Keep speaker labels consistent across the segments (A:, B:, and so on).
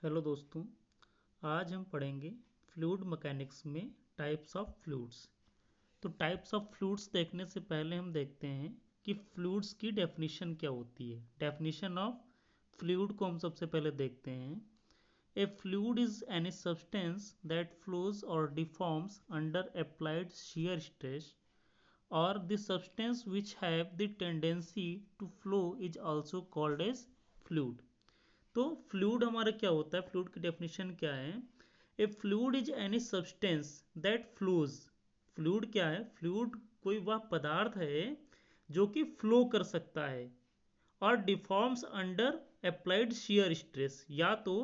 A: Hello दोस्तों, आज हम पढ़ेंगे फ्लूइड मैकेनिक्स में टाइप्स ऑफ फ्लूइड्स। तो टाइप्स ऑफ फ्लूइड्स देखने से पहले हम देखते हैं कि फ्लूइड्स की डेफिनेशन क्या होती है। डेफिनेशन ऑफ फ्लूइड को हम सबसे पहले देखते हैं। A fluid is any substance that flows और deforms under applied shear stress, or the substance which have the tendency to flow is also called as fluid। तो फ्लूइड हमारा क्या होता है, फ्लूइड की डेफिनेशन क्या है। A fluid is any substance that flows. Fluid क्या है, फ्लूइड कोई वह पदार्थ है जो कि फ्लो कर सकता है और deforms under applied shear stress, या तो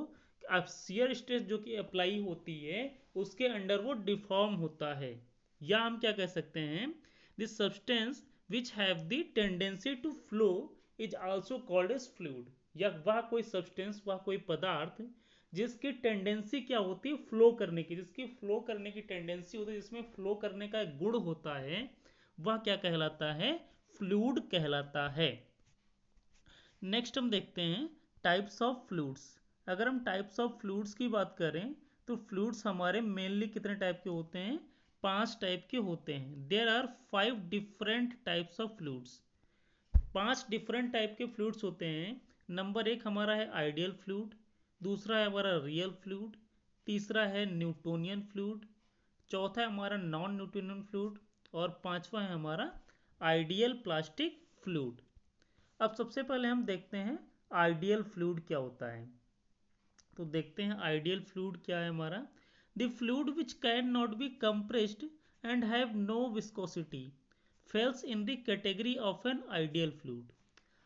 A: अब शियर स्ट्रेस जो कि अप्लाई होती है उसके अंडर वो डिफॉर्म होता है। या हम क्या कह सकते हैं, this substance which have the tendency to flow is also called as fluid. या वह कोई सब्सटेंस, वह कोई पदार्थ जिसकी टेंडेंसी क्या होती है, फ्लो करने की, जिसकी फ्लो करने की टेंडेंसी होती है, जिसमें फ्लो करने का एक गुण होता है, वह क्या कहलाता है, फ्लूइड कहलाता है। नेक्स्ट हम देखते हैं टाइप्स ऑफ फ्लूइड्स। अगर हम टाइप्स ऑफ फ्लूइड्स की बात करें तो फ्लूइड्स हमारे मेनली कितने टाइप के होते हैं, 5 टाइप के होते हैं। There are 5 different types of fluids. 5 different type के फ्लूइड्स होते हैं। नंबर 1 हमारा है आइडियल फ्लूइड, दूसरा है हमारा रियल फ्लूइड, तीसरा है न्यूटोनियन फ्लूइड, चौथा है हमारा नॉन न्यूटोनियन फ्लूइड, और पांचवा है हमारा आइडियल प्लास्टिक फ्लूइड। अब सबसे पहले हम देखते हैं आइडियल फ्लूइड क्या होता है। तो देखते हैं आइडियल फ्लूइड क्या है हमारा। The fluid which can not be compressed and have no viscosity falls in the category of an ideal fluid.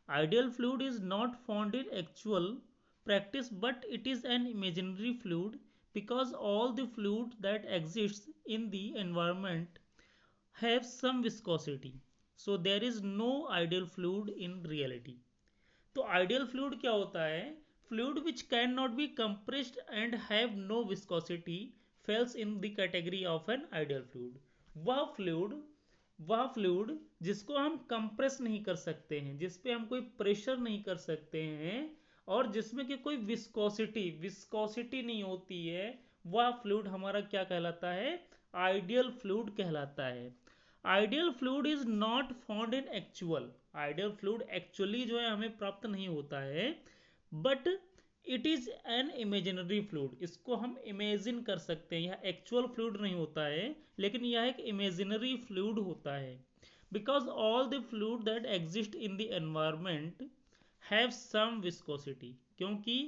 A: Ideal fluid is not found in actual practice, but it is an imaginary fluid because all the fluid that exists in the environment have some viscosity. So there is no ideal fluid in reality. तो ideal fluid क्या होता है, fluid which can not be compressed and have no viscosity falls in the category of an ideal fluid. वह fluid जिसको हम compress नहीं कर सकते हैं, जिस पे हम कोई प्रेशर नहीं कर सकते हैं, और जिसमें कि कोई विस्कोसिटी नहीं होती है, वह फ्लूइड हमारा क्या कहलाता है, आइडियल फ्लूइड कहलाता है। Ideal fluid is not found in actual. Ideal fluid actually जो है हमें प्राप्त नहीं होता है, but it is an imaginary fluid. इसको हम इमेजिन कर सकते हैं, यह एक्चुअल फ्लूइड नहीं होता है, लेकिन यह एक इमेजिनरी फ्लूइड होता है। Because all the fluid that exist in the environment have some viscosity, क्योंकि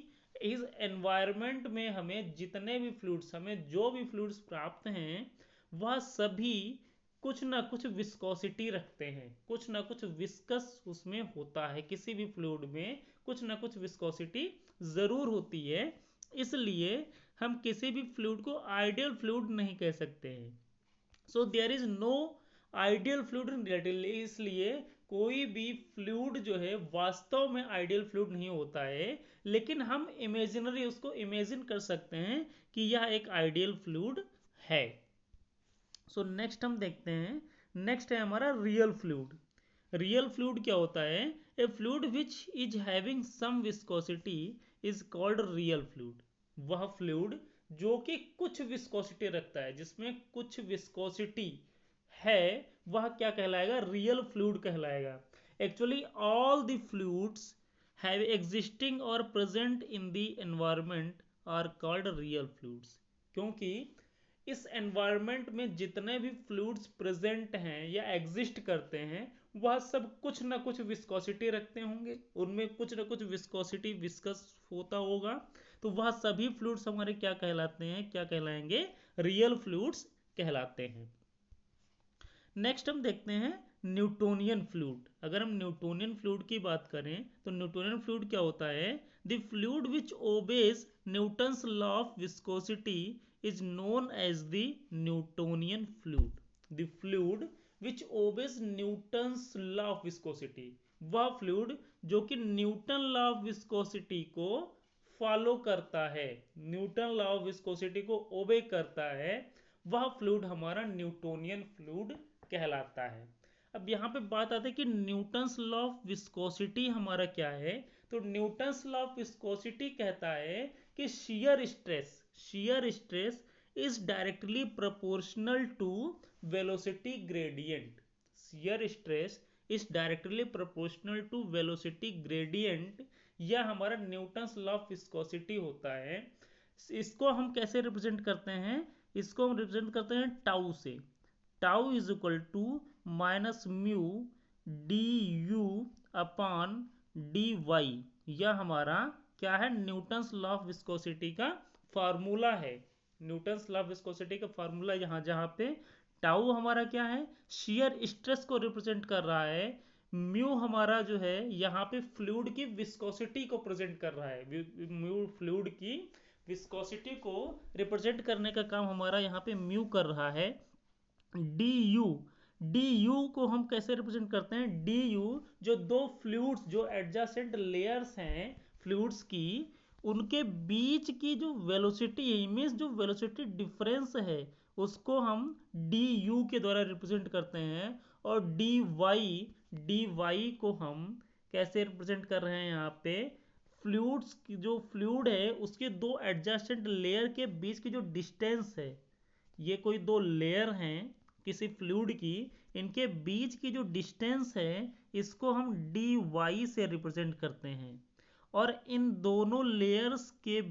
A: इस एनवायरमेंट में हमें जितने भी फ्लूइड्स, हमें जो भी फ्लूइड्स प्राप्त हैं, वह सभी कुछ ना कुछ विस्कोसिटी रखते हैं, कुछ ना कुछ विस्कस उसमें होता है। किसी भी फ्लूइड में कुछ ना कुछ विस्कोसिटी ज़रूर होती है, इसलिए हम किसी भी फ्लूइड को आइडियल फ्लूइड नहीं कह सकते हैं। So there is no ideal fluid in reality. इसलिए कोई भी फ्लूइड जो है वास्तव में आइडियल फ्लूइड नहीं होता है, लेकिन हम इमेजिनरी उसको इमेजिन कर सकते हैं कि यह एक आइडियल फ्लूइड है। सो नेक्स्ट हम देखते हैं, नेक्स्ट है हमारा रियल फ्लूइड। रियल फ्लूइड क्या होता है, a fluid which is having some viscosity is called real fluid. वह फ्लूइड जो कि कुछ विस्कोसिटी रखता है, जिसमें कुछ विस्कोसिटी है, वह क्या कहलाएगा, रियल फ्लूइड कहलाएगा। Actually all the fluids have existing और present in the environment are called real fluids. क्योंकि इस एनवायरनमेंट में जितने भी फ्लूइड्स प्रेजेंट हैं या एग्जिस्ट करते हैं, वह सब कुछ ना कुछ विस्कोसिटी रखते होंगे, उनमें कुछ ना कुछ विस्कोसिटी विस्कस होता होगा। तो वह सभी फ्लूइड्स हमारे क्या कहलाते हैं, क्या कहलाएंगे, रियल फ्लूइड्स कहलाते हैं। नेक्स्ट हम देखते हैं न्यूटोनियन फ्लूइड। अगर हम न्यूटोनियन फ्लूइड की बात करें तो न्यूटोनियन फ्लूइड क्या होता है, the fluid which obeys Newton's law of viscosity is known as the Newtonian fluid. The fluid which obeys Newton's law of viscosity, वह फ्लूइड जो कि न्यूटन लॉ ऑफ विस्कोसिटी को फॉलो करता है, न्यूटन लॉ ऑफ विस्कोसिटी को ओबे करता है, वह फ्लूइड हमारा न्यूटोनियन फ्लूइड कहलाता है। अब यहाँ पे बात आती है कि न्यूटन्स लॉ ऑफ विस्कोसिटी हमारा क्या है। तो न्यूटन्स लॉ ऑफ विस्कोसिटी कहता है कि shear stress is directly proportional to velocity gradient. Shear stress is directly proportional to velocity gradient, यह हमारा न्यूटन्स लॉ ऑफ विस्कोसिटी होता है। इसको हम कैसे रिप्रेजेंट करते हैं? इसको हम रिप्रेजेंट करते हैं टाउ से। Tau is equal to minus mu d u upon d y. यह हमारा क्या है? न्यूटन्स लॉ ऑफ विस्कोसिटी का फार्मूला है। न्यूटन्स लॉ ऑफ विस्कोसिटी का फार्मूला यहाँ जहाँ पे टाउ हमारा क्या है? शियर स्ट्रेस को रिप्रेजेंट कर रहा है। म्यू हमारा जो है यहाँ पे फ्लूइड की विस्कोसिटी को प्रेजेंट कर रहा है। म्यू फ्लूइड की विस्कोसिटी को रिप्रेजेंट करने का काम हमारा यहाँ पे म्यू कर रहा है। डी यू को हम कैसे रिप्रेजेंट करते हैं? डी यू जो दो फ्लूइड्स जो एडजेसेंट लेयर्स हैं फ्लूइड्स की, उनके बीच की जो वेलोसिटी है, मींस जो वेलोसिटी डिफरेंस है, उसको हम डी यू के द्वारा रिप्रेजेंट करते हैं। और डी वाई को हम कैसे रिप्रेजेंट कर रहे हैं? यहाँ पे फ्लूइड्स की जो फ्लूइड है उसके दो एडजेसेंट लेयर के बीच की जो डिस्टेंस है, ये कोई दो लेयर हैं किसी फ्लूइड की, इनके बीच की जो डिस्टेंस है इसको हम डी वाई से रिप्रेजेंट करते हैं। और इन दोनों लेयर्स के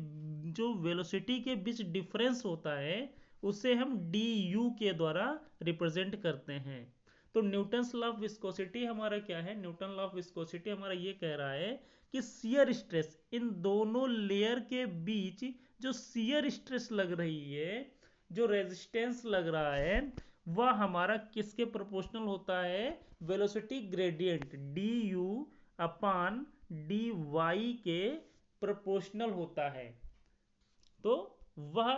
A: जो वेलोसिटी के बीच डिफरेंस होता है उसे हम डी यू के द्वारा रिप्रेजेंट करते हैं। तो न्यूटन्स लॉ ऑफ विस्कोसिटी हमारा क्या है? न्यूटन लॉ ऑफ विस्कोसिटी हमारा ये कह रहा है कि शियर स्ट्रेस, इन दोनों लेयर के बीच जो शियर स्ट्रेस लग रही है, जो रेजिस्टेंस लग रहा है, वह हमारा किसके प्रोपोर्शनल होता है? Velocity gradient d u upon d y के प्रोपोर्शनल होता है। तो वह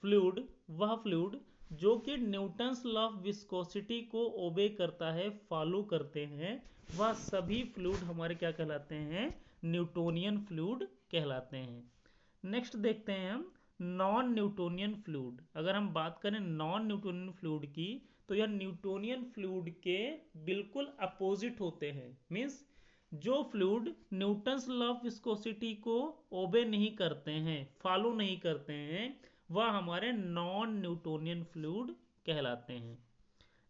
A: फ्लूइड जो कि न्यूटन्स लॉ ऑफ विस्कोसिटी को ओबे करता है, फॉलो करते हैं, वह सभी फ्लूइड हमारे क्या कहलाते हैं? न्यूटोनियन फ्लूइड कहलाते हैं। नेक्स्ट देखते हैं हम नॉन न्यूटोनियन फ्लूइड। अगर हम बात करें नॉन न्यूटोनियन फ्लूइड की, तो यह न्यूटोनियन फ्लूइड के बिल्कुल अपोजिट होते हैं। मीन्स जो fluid Newton's law of viscosity को ओबे नहीं करते हैं, फॉलो नहीं करते हैं, वह हमारे नॉन न्यूटोनियन फ्लूइड कहलाते हैं।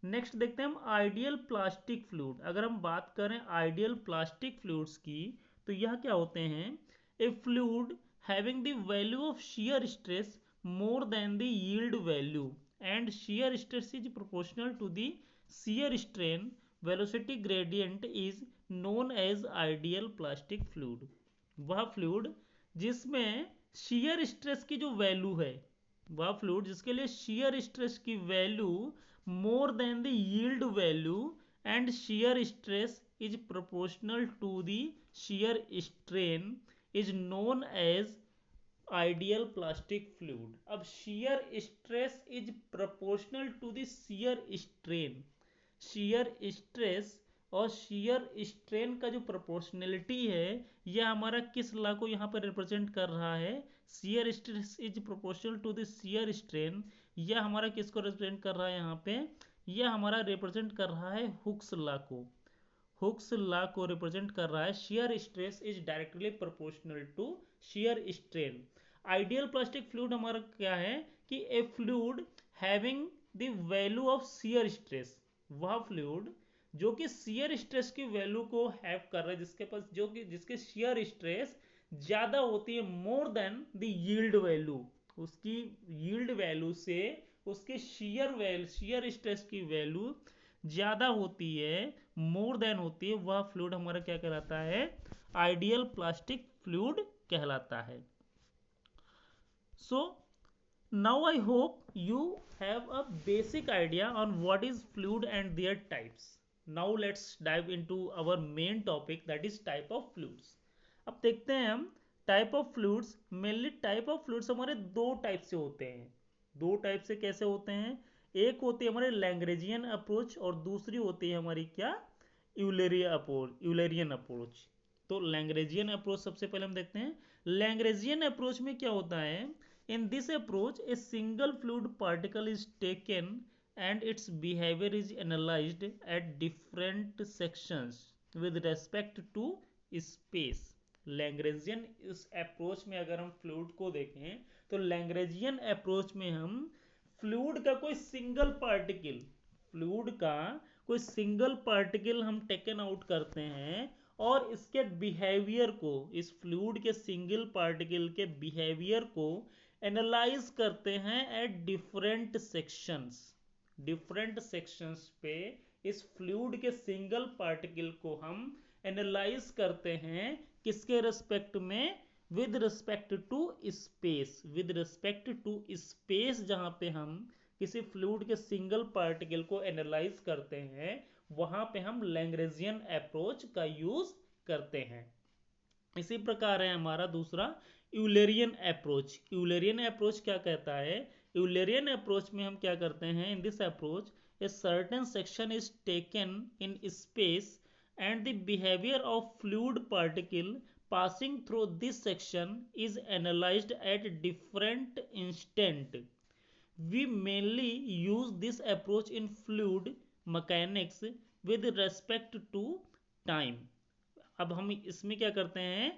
A: नेक्स्ट देखते हैं हम आइडियल प्लास्टिक फ्लूइड। अगर हम बात करें आइडियल प्लास्टिक फ्लूइड्स की, तो यह क्या होते हैं? A fluid having the value of shear stress more than the yield value and shear stress is proportional to the shear strain velocity gradient is known as ideal plastic fluid. वह fluid जिसमें shear stress की जो value है, वह fluid जिसके लिए shear stress की value more than the yield value and shear stress is proportional to the shear strain is known as ideal plastic fluid. अब shear stress is proportional to the shear strain, shear stress और shear strain का जो proportionality है, यह हमारा किस law को यहाँ पर रिप्रेजेंट कर रहा है? Shear stress is proportional to the shear strain. यह हमारा किसको रिप्रेजेंट कर रहा है? यहाँ पे यह हमारा रिप्रेजेंट कर रहा है हुक्स लॉ को। हुक्स लॉ को रिप्रेजेंट कर रहा है shear stress is directly proportional to shear strain. Ideal plastic fluid हमारा क्या है? कि a fluid having the value of shear stress, वह फ्लूइड जो कि शियर स्ट्रेस की वैल्यू को हैव कर रहा है, जिसके पास जो कि जिसके शियर स्ट्रेस ज्यादा होती है मोर देन द यील्ड वैल्यू, उसकी यील्ड वैल्यू से उसके शियर स्ट्रेस की वैल्यू ज्यादा होती है, मोर देन होती है, वह फ्लूइड हमारा क्या कहलाता है? आइडियल प्लास्टिक फ्लूइड कहलाता है। So now I hope you have a basic idea on what is fluid and there types. Now let's dive into our main topic, that is type of fluids. अब देखते हैं हम type of fluids. Mainly type of fluids हमारे दो type से होते हैं। दो टाइप से कैसे होते हैं? एक होती है हमारे लैग्रेंजियन अप्रोच और दूसरी होती है हमारी क्या? Eulerian approach. तो लैग्रेंजियन अप्रोच सबसे पहले हम देखते हैं। लैग्रेंजियन अप्रोच में क्या होता है? In this approach a single fluid particle is taken and its behavior is analyzed at different sections with respect to space. Lagrangian इस अप्रोच में अगर हम फ्लूइड को देखें तो लैग्रेंजियन अप्रोच में हम फ्लूइड का कोई सिंगल पार्टिकल, फ्लूइड का कोई सिंगल पार्टिकल हम टेकन आउट करते हैं और इसके बिहेवियर को, इस फ्लूइड के सिंगल पार्टिकल के बिहेवियर को एनालाइज करते हैं at different sections. Different sections पे इस फ्लूइड के सिंगल पार्टिकल को हम एनालाइज करते हैं किसके रिस्पेक्ट में, with respect to space. With respect to space जहां पे हम किसी फ्लूइड के सिंगल पार्टिकल को एनालाइज करते हैं वहां पे हम लैग्रेंजियन अप्रोच का यूज करते हैं। इसी प्रकार है हमारा दूसरा यूलेरियन अप्रोच। यूलेरियन अप्रोच क्या कहता है, यूलेरियन अप्रोच में हम क्या करते हैं, in this approach a certain section is taken in space and the behavior of fluid particle passing through this section is analyzed at different instant. We mainly use this approach in fluid mechanics with respect to time. अब हम इसमें क्या करते हैं,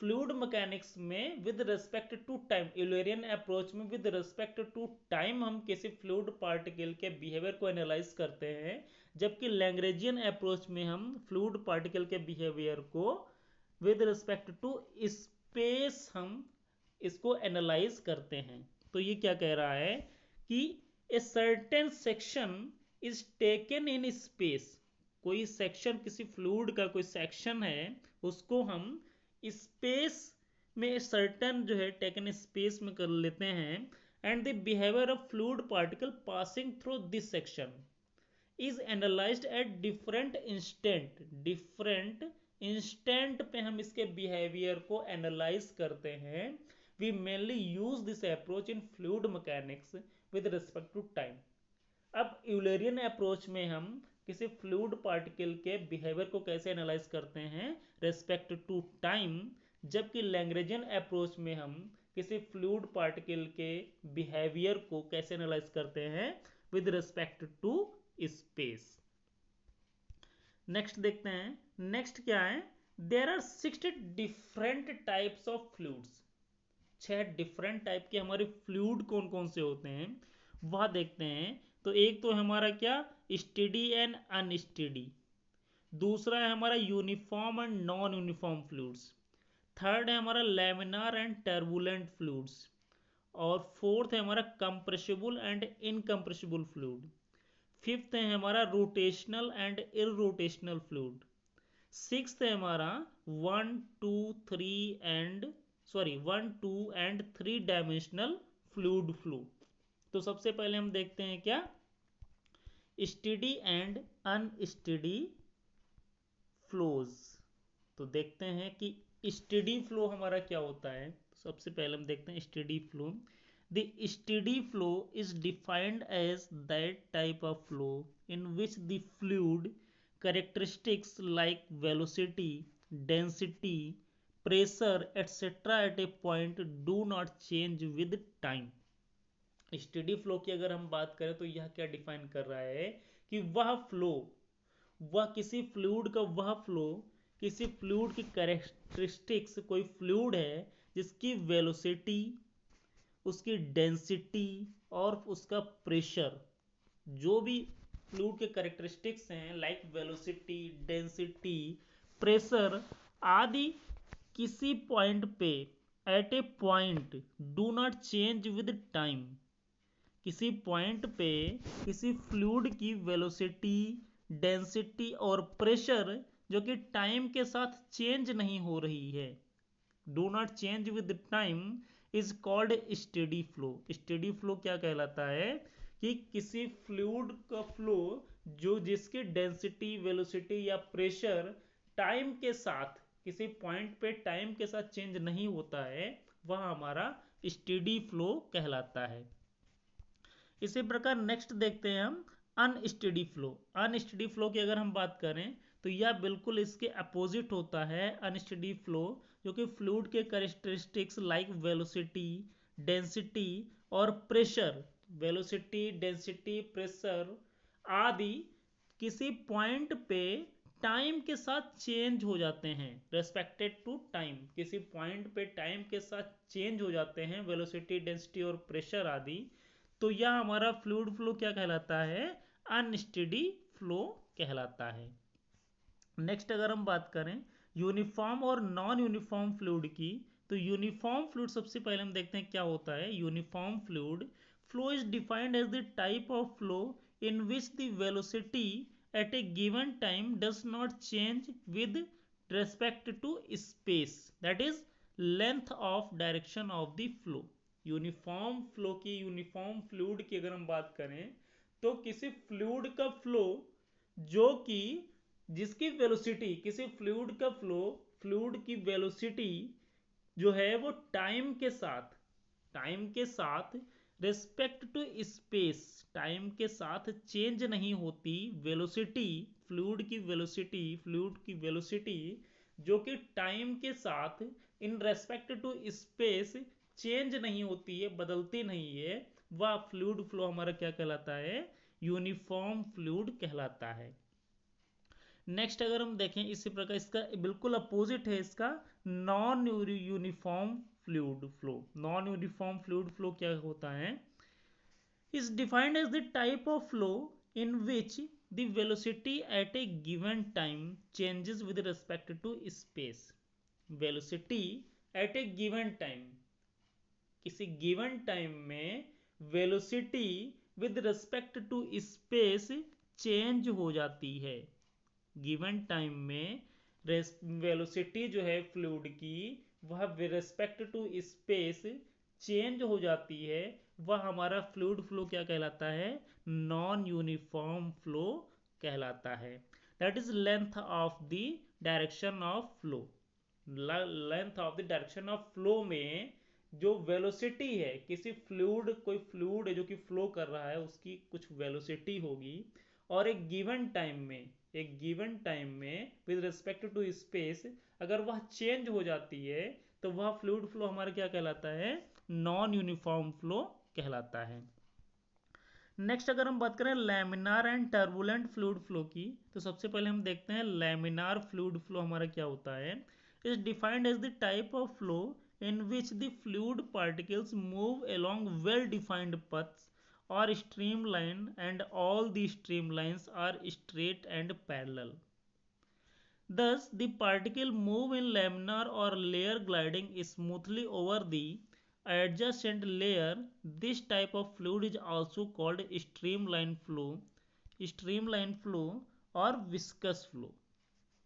A: fluid mechanics में with respect to time, Eulerian approach में with respect to time हम किसी फ्लूइड पार्टिकल के बिहेवियर को एनालाइज करते हैं, जबकि लैग्रेंजियन अप्रोच में हम फ्लूइड पार्टिकल के बिहेवियर को विद रिस्पेक्ट टू स्पेस हम इसको एनालाइज करते हैं। तो ये क्या कह रहा है कि a certain section is taken in space, कोई सेक्शन, किसी फ्लूइड का कोई सेक्शन है उसको हम स्पेस में सर्टेन जो है टेकन स्पेस में कर लेते हैं, and the behaviour of fluid particle passing through this section is analysed at different instant. Different instant पे हम इसके बिहेवियर को एनालाइज करते हैं। We mainly use this approach in fluid mechanics with respect to time. अब Eulerian approach में हम किसी फ्लूइड पार्टिकल के बिहेवियर को कैसे एनालाइज करते हैं, रेस्पेक्ट टू टाइम, जबकि लैग्रेंजियन अप्रोच में हम किसी फ्लूइड पार्टिकल के बिहेवियर को कैसे एनालाइज करते हैं, with respect to space. Next देखते हैं, नेक्स्ट क्या है, there are 60 different types of fluids. 6 different type के हमारे फ्लूइड कौन कौन से होते हैं वह देखते हैं। तो एक तो हमारा क्या, स्टेडी एंड अनस्टेडी। दूसरा है हमारा uniform and non uniform fluids. Third है हमारा लैमिनार एंड टर्बुलेंट फ्लूइड्स। और फोर्थ है हमारा compressible and incompressible fluid. Fifth है हमारा rotational and irrotational fluid. Sixth है हमारा 1, 2 एंड 3 डायमेंशनल फ्लूइड फ्लो। तो सबसे पहले हम देखते हैं क्या, स्टेडी एंड अनस्टेडी फ्लोज। तो देखते हैं कि स्टेडी फ्लो हमारा क्या होता है। सबसे पहले हम देखते हैं steady flow. The steady flow is defined as that type of flow in which the fluid characteristics like velocity, density, pressure etc at a point do not change with time. Steady flow की अगर हम बात करें तो यह क्या define कर रहा है कि वह फ्लो, वह किसी फ्लूइड का वह फ्लो, किसी फ्लूइड की कैरेक्टरिस्टिक्स, कोई फ्लूइड है जिसकी वेलोसिटी, उसकी डेंसिटी और उसका प्रेशर, जो भी फ्लूइड के कैरेक्टरिस्टिक्स हैं लाइक वेलोसिटी, डेंसिटी, प्रेशर आदि, किसी पॉइंट पे at a point do not change with time. किसी पॉइंट पे किसी फ्लूइड की वेलोसिटी, डेंसिटी और प्रेशर जो कि टाइम के साथ चेंज नहीं हो रही है, do not change with time, is called steady flow. Steady flow क्या कहलाता है कि किसी फ्लूइड का फ्लो जो जिसकी डेंसिटी, वेलोसिटी या प्रेशर टाइम के साथ, किसी पॉइंट पे टाइम के साथ चेंज नहीं होता है, वह हमारा स्टेडी फ्लो कहलाता है। इसी प्रकार नेक्स्ट देखते हैं हम अनस्टेडी फ्लो। अनस्टेडी फ्लो की अगर हम बात करें तो यह बिल्कुल इसके अपोजिट होता है। अनस्टेडी फ्लो जो कि फ्लूइड के कैरेक्टरिस्टिक्स लाइक वेलोसिटी, डेंसिटी और प्रेशर, वेलोसिटी, डेंसिटी, प्रेशर आदि किसी पॉइंट पे टाइम के साथ चेंज हो जाते हैं, रेस्पेक्टेड टू टाइम, किसी पॉइंट पे टाइम के साथ चेंज हो जाते हैं, वेलोसिटी, डेंसिटी और प्रेशर आदि, तो यह हमारा फ्लूइड फ्लो क्या कहलाता है? अनस्टेडी फ्लो कहलाता है। नेक्स्ट अगर हम बात करें यूनिफॉर्म और नॉन यूनिफॉर्म फ्लूइड की, तो यूनिफॉर्म फ्लूइड सबसे पहले हम देखते हैं क्या होता है। Uniform fluid flow is defined as the type of flow in which the velocity at a given time does not change with respect to space, that is length of direction of the flow। Uniform flow की, uniform fluid की अगर हम बात करें तो किसी fluid का flow जो कि जिसकी वेलोसिटी, किसी फ्लूइड का फ्लो, फ्लूइड की वेलोसिटी जो है वो टाइम के साथ रिस्पेक्ट टू स्पेस, टाइम के साथ चेंज नहीं होती। वेलोसिटी, फ्लूइड की वेलोसिटी जो कि टाइम के साथ in respect to space change नहीं होती है, बदलती नहीं है, वह फ्लूइड फ्लो हमारा क्या कहलाता है? यूनिफॉर्म फ्लूइड कहलाता है। नेक्स्ट अगर हम देखें इसी प्रकार, इसका बिल्कुल अपोजिट है इसका non uniform fluid flow. Non uniform fluid flow क्या होता है? is defined as the type of flow in which the velocity at a given time changes with respect to space। velocity at a given time, किसी given time में velocity with respect to space change हो जाती है। Given time में velocity जो है fluid की वह with respect to space change हो जाती है, वह हमारा फ्लूइड फ्लो क्या कहलाता है? नॉन यूनिफॉर्म फ्लो कहलाता है। That is length of the direction of flow. Length of the direction of flow में जो वेलोसिटी है, किसी फ्लूइड, कोई फ्लूइड है जो कि फ्लो कर रहा है, उसकी कुछ वेलोसिटी होगी और एक गिवन टाइम में विद रिस्पेक्ट टू स्पेस अगर वह चेंज हो जाती है तो वह फ्लूइड फ्लो हमारा क्या कहलाता है? नॉन यूनिफॉर्म फ्लो कहलाता है। नेक्स्ट अगर हम बात करें laminar and turbulent fluid flow की, तो सबसे पहले हम देखते हैं लैमिनार फ्लूइड फ्लो हमारा क्या होता है। Is defined as the type of flow in which the fluid particles move along well defined paths or streamline and all the streamlines are straight and parallel। Thus the particle move in laminar or layer gliding smoothly over the adjacent layer। This type of fluid is also called streamline flow और viscous flow।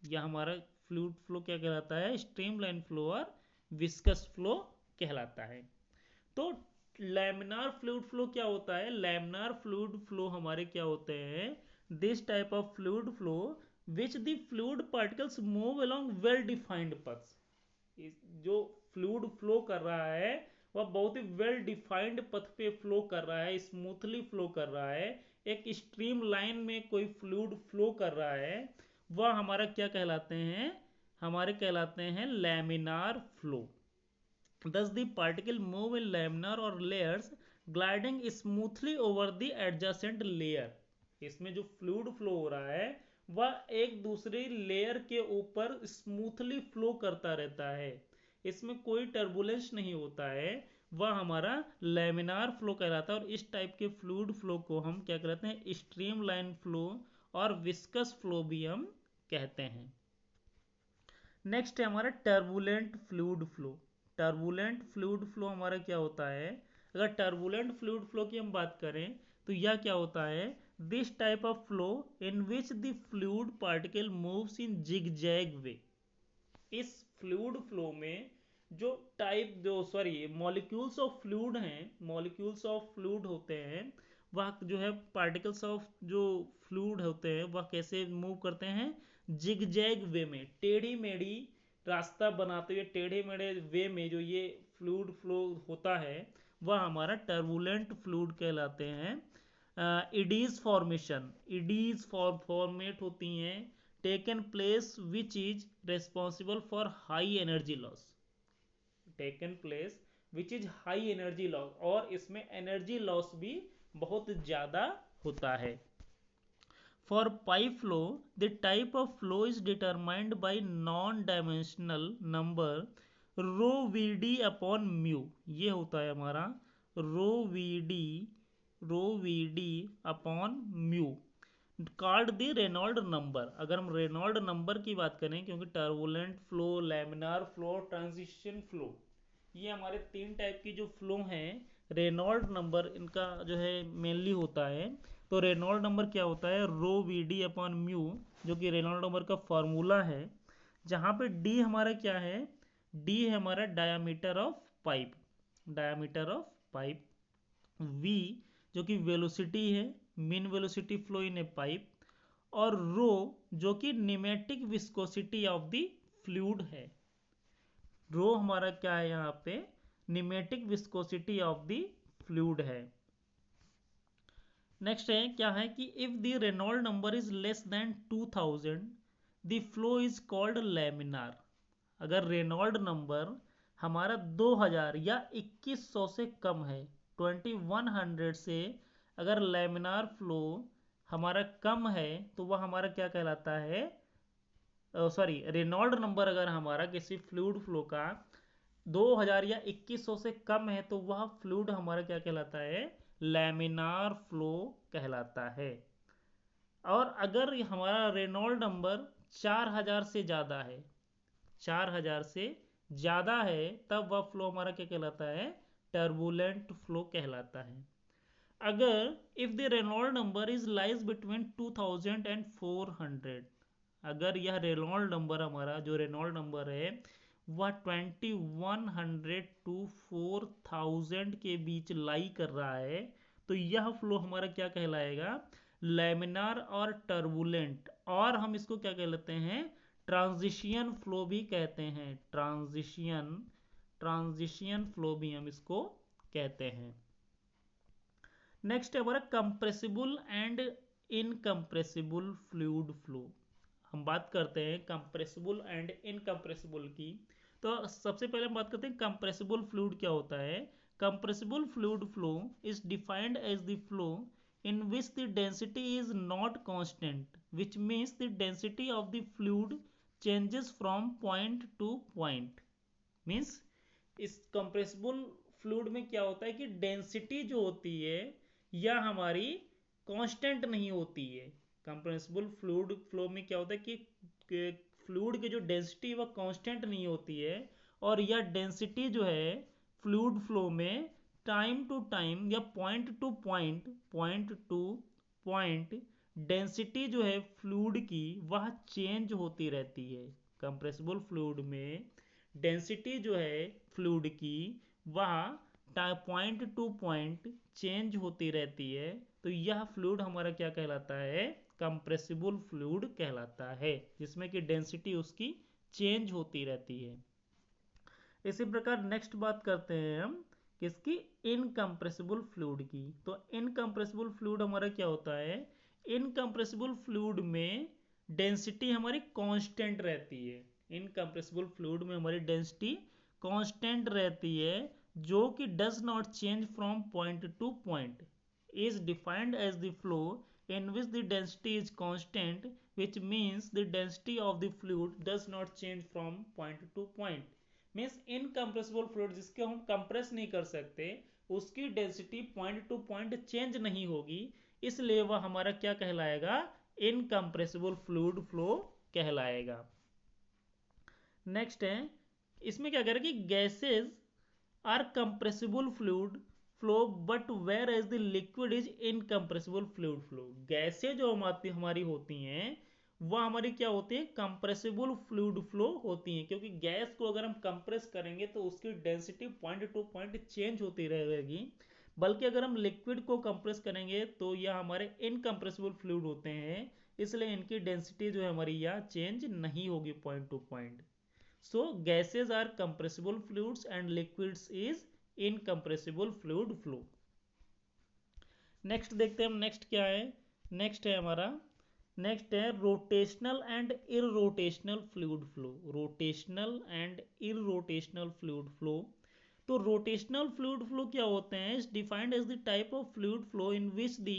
A: यह हमारा fluid flow क्या कहलाता है? Streamline flow और viscous flow कहलाता है। तो लैमिनार फ्लूइड फ्लो क्या होता है? लैमिनार फ्लूइड फ्लो हमारे क्या होते हैं? This type of fluid flow which the fluid particles move along well defined paths. जो फ्लूइड फ्लो कर रहा है वह बहुत ही वेल डिफाइंड पथ पे फ्लो कर रहा है, स्मूथली फ्लो कर रहा है, एक स्ट्रीम लाइन में कोई फ्लूइड फ्लो कर रहा है, वह हमारा क्या कहलाते हैं? हमारे कहलाते हैं laminar flow. Thus the particle move in laminar or layers gliding smoothly over the adjacent layer। इसमें जो फ्लूइड फ्लो हो रहा है वह एक दूसरे लेयर के ऊपर स्मूथली फ्लो करता रहता है, इसमें कोई टर्बुलेंस नहीं होता है, वह हमारा लैमिनार फ्लो कहलाता है। और इस टाइप के फ्लूइड फ्लो को हम क्या कहते हैं? स्ट्रीमलाइन फ्लो और विस्कस फ्लो भी हम कहते हैं। नेक्स्ट है हमारा turbulent fluid flow. Turbulent fluid flow हमारा क्या होता है? अगर टर्बुलेंट फ्लूइड फ्लो की हम बात करें तो यह क्या होता है? This type of flow in which the fluid particle moves in zigzag way. इस फ्लूइड फ्लो में मॉलिक्यूल्स ऑफ फ्लूइड हैं, मॉलिक्यूल्स ऑफ फ्लूइड होते हैं, वह जो है पार्टिकल्स ऑफ जो फ्लूइड होते हैं वह कैसे मूव करते हैं? जिगजैग वे में, टेढ़ी मेढ़ी रास्ता बनाते हुए, टेढ़े मेढ़े वे में जो ये फ्लूइड फ्लो होता है वह हमारा टर्बुलेंट फ्लूइड कहलाते हैं। इडीज फॉर्मेट होती हैं, taken place which is responsible for high energy loss, और इसमें एनर्जी लॉस भी बहुत ज्यादा होता है। For pipe flow, the type of flow is determined by non-dimensional number rho vd upon mu. ये होता है हमारा rho V D upon mu, called the Reynold number. अगर हम रेनॉल्ड नंबर की बात करें, क्योंकि turbulent flow, laminar flow, transition flow, ये हमारे तीन टाइप की जो फ्लो हैं, रेनॉल्ड नंबर इनका जो है मेनली होता है। तो रेनॉल्ड नंबर क्या होता है, रो वी डी अपॉन म्यू, जो कि रेनॉल्ड नंबर का फॉर्मूला है। जहाँ पे डी हमारा क्या है, डी है हमारा diameter of pipe, diameter of pipe. V जो कि वेलोसिटी है, mean velocity flow in a pipe. और रो जो कि kinematic viscosity of the fluid है। रो हमारा क्या है यहाँ पे, kinematic viscosity of the fluid है। नेक्स्ट है क्या है कि if the Reynold number is less than 2000 the flow is called laminar. अगर रेनॉल्ड नंबर हमारा 2000 या 2100 से कम है, 2100 से अगर लैमिनार फ्लो हमारा कम है, तो वह हमारा क्या कहलाता है, सॉरी, रेनॉल्ड नंबर अगर हमारा किसी फ्लूइड फ्लो का 2000 या 2100 से कम है, तो वह फ्लूइड हमारा क्या कहलाता है, लैमिनार फ्लो कहलाता है। और अगर हमारा रेनॉल्ड नंबर 4000 से ज़्यादा है, 4000 से ज़्यादा है, तब वह फ्लो हमारा क्या कहलाता है, टर्बुलेंट फ्लो कहलाता है। अगर if the Reynold number is lies between 2000 and 400, अगर यह रेनॉल्ड नंबर हमारा जो रेनॉल्ड नंबर है वह 2100 टू 4000 के बीच लाई कर रहा है, तो यह फ्लो हमारा क्या कहलाएगा, लैमिनार और टर्बुलेंट। और हम इसको क्या कहते हैं, ट्रांजिशन फ्लो भी कहते हैं, ट्रांजिशन फ्लो भी हम इसको कहते हैं। नेक्स्ट है हमारा compressible and incompressible fluid flow. हम बात करते हैं कंप्रेसिबल एंड इनकम्प्रेसिबल की। तो सबसे पहले हम बात करते हैं कंप्रेसिबल फ्लूइड क्या होता है। Compressible fluid flow is defined as the flow in which the density is not constant, which means the density of the fluid changes from point to point। means इस कंप्रेसिबल फ्लूइड में क्या होता है कि density जो होती है यह हमारी कांस्टेंट नहीं होती है। कंप्रेसिबल फ्लूइड फ्लो में क्या होता है कि फ्लूइड की जो डेंसिटी वह कांस्टेंट नहीं होती है, और यह डेंसिटी जो है फ्लूइड फ्लो में टाइम टू टाइम या पॉइंट टू पॉइंट डेंसिटी जो है फ्लूइड की वह चेंज होती रहती है। कंप्रेसिबल फ्लूइड में डेंसिटी जो है फ्लूइड की वह पॉइंट टू पॉइंट चेंज होती रहती है, तो यह फ्लूइड हमारा क्या कहलाता है, कंप्रेसिबल फ्लूइड कहलाता है, जिसमें कि डेंसिटी उसकी चेंज होती रहती है। इसी प्रकार नेक्स्ट बात करते हैं हम किसकी, इनकम्प्रेसिबल फ्लूइड की। तो इनकम्प्रेसिबल फ्लूइड हमारा क्या होता है, इनकम्प्रेसिबल फ्लूइड में डेंसिटी हमारी कांस्टेंट रहती है। इनकम्प्रेसिबल फ्लूइड में हमारी डेंसिटी कांस्टेंट रहती है, जो कि does not change from point to point, is defined as the flow in which the density is constant, which means the density of the fluid does not change from point to point। Means incompressible fluid जिसके हम compress नहीं कर सकते, उसकी density point to point change नहीं होगी, इसलिए वह हमारा क्या कहलाएगा, इनकम्प्रेसिबल फ्लूइड फ्लो कहलाएगा। नेक्स्ट है, इसमें क्या कह रहा है कि gases are compressible fluid flow but whereas the liquid is incompressible fluid flow. गैसें जो हमारी होती हैं वह हमारी क्या होती है, कंप्रेसिबल फ्लूइड फ्लो होती हैं, क्योंकि गैस को अगर हम कंप्रेस करेंगे तो उसकी density point to point change होती रहेगी, बल्कि अगर हम लिक्विड को कंप्रेस करेंगे तो यह हमारे इनकम्प्रेसिबल फ्लूइड होते हैं, इसलिए इनकी डेंसिटी जो है हमारी यह चेंज नहीं होगी point to point. So gases are compressible fluids and liquids is incompressible fluid flow. Next देखते हैं हम, नेक्स्ट क्या है, नेक्स्ट है हमारा, नेक्स्ट है rotational and irrotational fluid flow. Rotational and irrotational fluid flow. तो रोटेशनल फ्लूइड फ्लो क्या होते हैं, is defined as the type of fluid flow in which the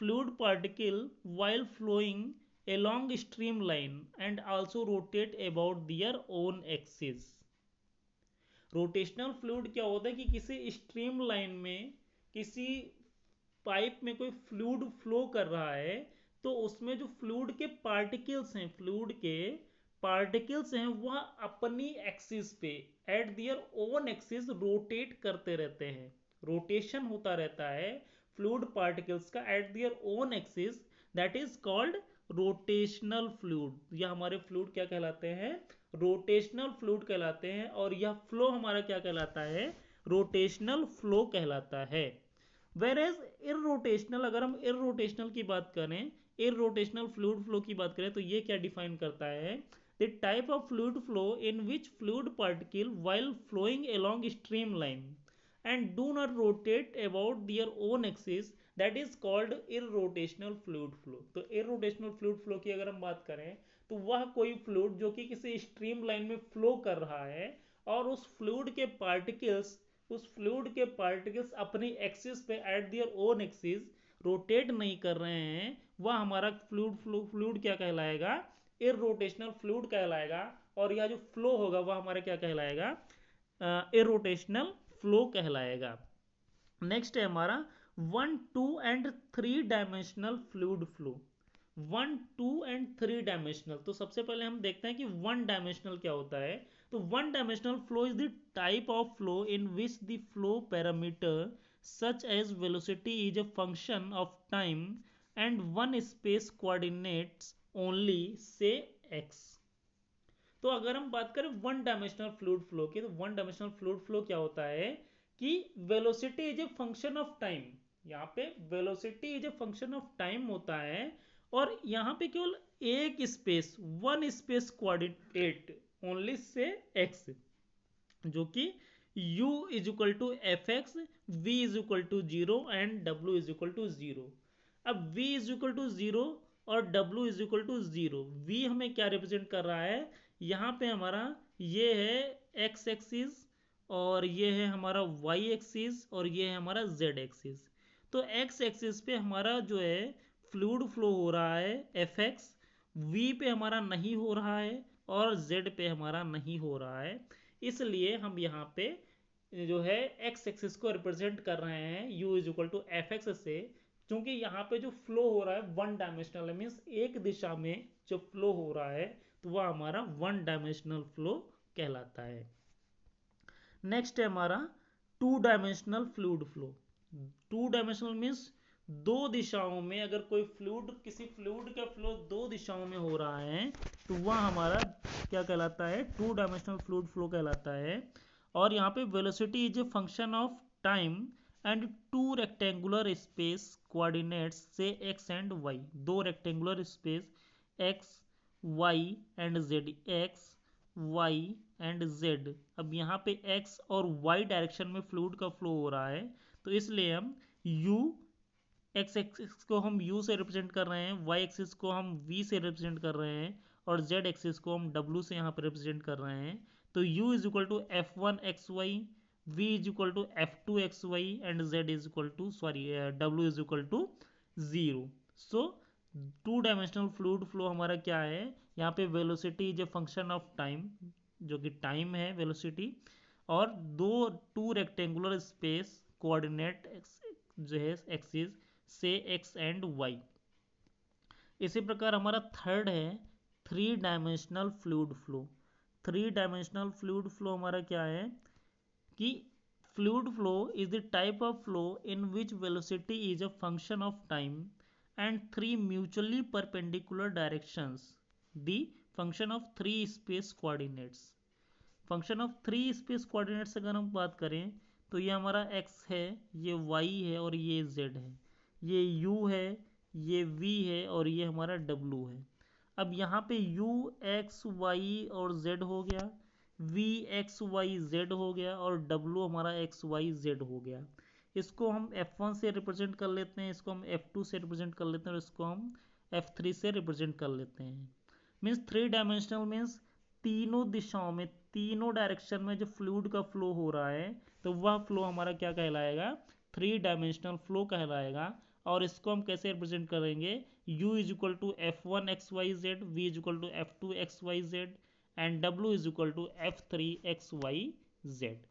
A: fluid particle while flowing along streamline and also rotate about their own axis. Rotational fluid क्या होता है कि किसी stream line में किसी पाइप में कोई फ्लूइड फ्लो कर रहा है तो उसमें जो फ्लूइड के पार्टिकल्स हैं वह अपनी एक्सिस पे at their own axis rotate करते रहते हैं, रोटेशन होता रहता है फ्लूइड पार्टिकल्स का at their own axis, that is called rotational fluid. यह हमारे फ्लूइड क्या कहलाते हैं, रोटेशनल फ्लूइड कहलाते हैं, और यह फ्लो हमारा क्या कहलाता है, रोटेशनल फ्लो कहलाता है। वेरेज इररोटेशनल, अगर हम इररोटेशनल की बात करें, इररोटेशनल फ्लूइड फ्लो की बात करें तो ये क्या डिफाइन करता है, the type of fluid flow in which fluid particle while flowing along stream line and do not rotate about their own axis, that is called irrotational fluid flow. तो irrotational fluid flow की अगर हम बात करें तो वह कोई fluid जो कि किसी स्ट्रीम लाइन में फ्लो कर रहा है और उस फ्लूइड के पार्टिकल्स अपनी एक्सिस पे at their own axis rotate नहीं कर रहे हैं, वह हमारा फ्लूइड क्या कहलाएगा, इररोटेशनल फ्लूइड कहलाएगा। और यह जो फ्लो होगा वह हमारा क्या कहलाएगा, इररोटेशनल फ्लो कहलाएगा। नेक्स्ट है हमारा 1, 2 and 3 dimensional fluid flow. 1, 2 and 3 dimensional, तो सबसे पहले हम देखते हैं कि 1 डायमेंशनल क्या होता है। तो 1 dimensional flow is the type of flow in which the flow parameter such as velocity is a function of time and one space coordinates only, say x। तो अगर हम बात करें 1 डायमेंशनल फ्लूइड फ्लो की, तो 1 डायमेंशनल फ्लूइड फ्लो क्या होता है कि velocity is a function of time, यहाँ पे velocity is a function of time होता है, और यहाँ पे केवल एक space, one space coordinate only से x, जो कि u is equal to f x, v is equal to 0 and w is equal to 0। अब v इज इक्वल टू 0 और w is equal to 0, v हमें क्या रिप्रेजेंट कर रहा है, यहाँ पे हमारा ये है x एक्सिस और ये है हमारा y एक्सिस और ये है हमारा z एक्सिस। तो x एक्सिस पे हमारा जो है फ्लूइड फ्लो हो रहा है fx, v पे हमारा नहीं हो रहा है और z पे हमारा नहीं हो रहा है, इसलिए हम यहाँ पे जो है x एक्सिस को रिप्रेजेंट कर रहे हैं u is equal to f x से, क्योंकि यहाँ पे जो फ्लो हो रहा है 1 डायमेंशनल मीन्स एक दिशा में जो फ्लो हो रहा है तो वह हमारा 1 डायमेंशनल फ्लो कहलाता है। नेक्स्ट है हमारा 2 dimensional fluid flow. 2 dimensional means दो दिशाओं में, अगर कोई फ्लूइड, किसी फ्लूइड का फ्लो दो दिशाओं में हो रहा है तो वह हमारा क्या कहलाता है, 2 डायमेंशनल फ्लूइड फ्लो कहलाता है। और यहाँ पे velocity is a function of time and 2 rectangular space coordinates से x and y, 2 rectangular space x y and z, x y and z। अब यहाँ पे x और y डायरेक्शन में फ्लूइड का फ्लो हो रहा है, तो इसलिए हम u, x एक्सिस को हम u से रिप्रेजेंट कर रहे हैं, y एक्सिस को हम v से रिप्रेजेंट कर रहे हैं और z एक्सिस को हम w से यहाँ पर रिप्रेजेंट कर रहे हैं। तो u is equal to f1xy, v is equal to f2xy and z is equal to w is equal to 0। So 2 dimensional fluid flow हमारा क्या है, यहाँ पे velocity is a function of time, जो कि टाइम है वेलोसिटी, और 2 rectangular space coordinate जो है एक्सिस से x एंड y। इसी प्रकार हमारा थर्ड है 3 dimensional fluid flow. 3 dimensional fluid flow हमारा क्या है कि fluid flow is the type of flow in which velocity is a function of time and 3 mutually perpendicular directions, the function of 3 space coordinates. Function of 3 space coordinates अगर हम बात करें तो ये हमारा x है, ये y है और ये z है, ये u है, ये v है और ये हमारा w है। अब यहाँ पे u x y और z हो गया, v x y z हो गया और w हमारा x y z हो गया। इसको हम f1 से रिप्रेजेंट कर लेते हैं, इसको हम f2 से रिप्रेजेंट कर लेते हैं और इसको हम f3 से रिप्रेजेंट कर लेते हैं। मीन्स 3 डायमेंशनल मीन्स तीनों दिशाओं में, तीनों डायरेक्शन में जो फ्लूइड का फ्लो हो रहा है तो वह फ्लो हमारा क्या कहलाएगा, 3 डायमेंशनल फ्लो कहलाएगा। और इसको हम कैसे रिप्रेजेंट करेंगे, u is equal to f one x y z, v is equal to f two x y z and w is equal to f three x y Z.